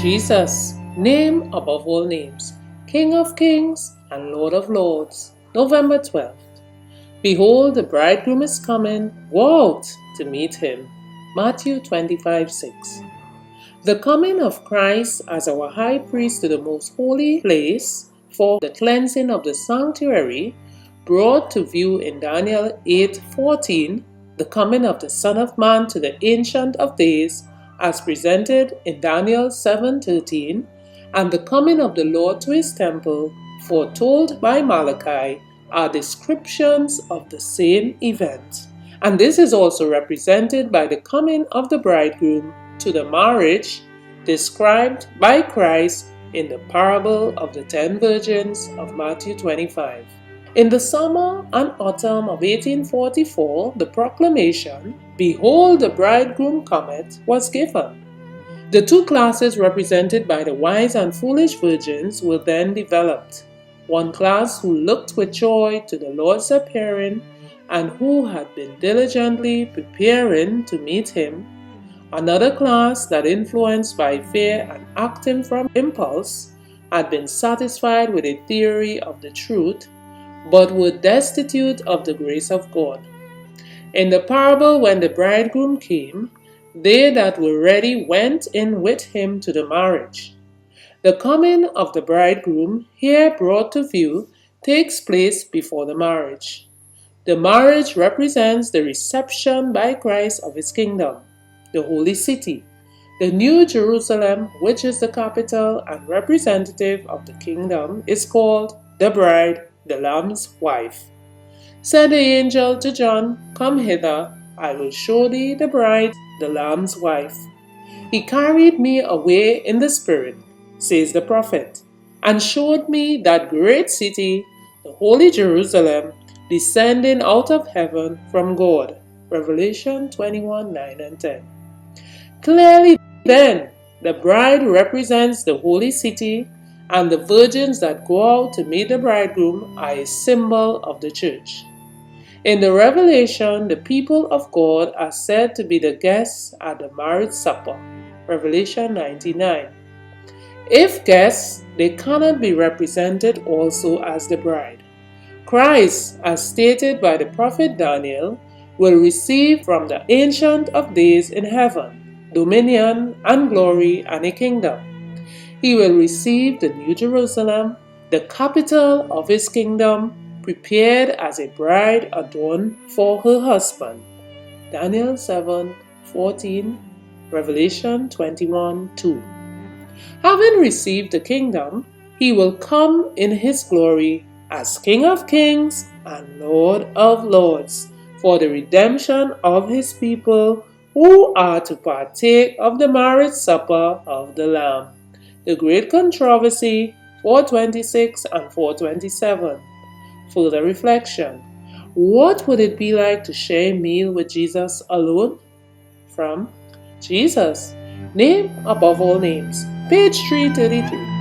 Jesus, name above all names, King of kings and Lord of lords. November 12th. Behold, the bridegroom is coming, go out to meet him. Matthew 25:6. The coming of Christ as our high priest to the most holy place for the cleansing of the sanctuary brought to view in Daniel 8:14, the coming of the Son of Man to the Ancient of Days as presented in Daniel 7:13, and the coming of the Lord to his temple foretold by Malachi are descriptions of the same event. And this is also represented by the coming of the bridegroom to the marriage described by Christ in the parable of the 10 virgins of Matthew 25. In the summer and autumn of 1844, the proclamation, "Behold, the bridegroom cometh," was given. The two classes represented by the wise and foolish virgins were then developed. One class who looked with joy to the Lord's appearing and who had been diligently preparing to meet him. Another class that, influenced by fear and acting from impulse, had been satisfied with a theory of the truth, but were destitute of the grace of God. In the parable, when the bridegroom came, they that were ready went in with him to the marriage. The coming of the bridegroom, here brought to view, takes place before the marriage. The marriage represents the reception by Christ of his kingdom, the holy city, the New Jerusalem, which is the capital and representative of the kingdom, is called the bride, the Lamb's wife. Said the angel to John, "Come hither, I will show thee the bride, the Lamb's wife." He carried me away in the spirit, says the prophet, and showed me that great city, the holy Jerusalem, descending out of heaven from God. Revelation 21:9 and 10. Clearly then, the bride represents the holy city, and the virgins that go out to meet the bridegroom are a symbol of the church. In the Revelation, the people of God are said to be the guests at the marriage supper. Revelation 19:9. If guests, they cannot be represented also as the bride. Christ, as stated by the prophet Daniel, will receive from the Ancient of Days in heaven dominion and glory and a kingdom. He will receive the New Jerusalem, the capital of his kingdom, prepared as a bride adorned for her husband. Daniel 7:14, Revelation 21:2. Having received the kingdom, he will come in his glory as King of kings and Lord of lords for the redemption of his people who are to partake of the marriage supper of the Lamb. The Great Controversy, 426 and 427. Further reflection. What would it be like to share a meal with Jesus alone? From Jesus, name above all names, page 333.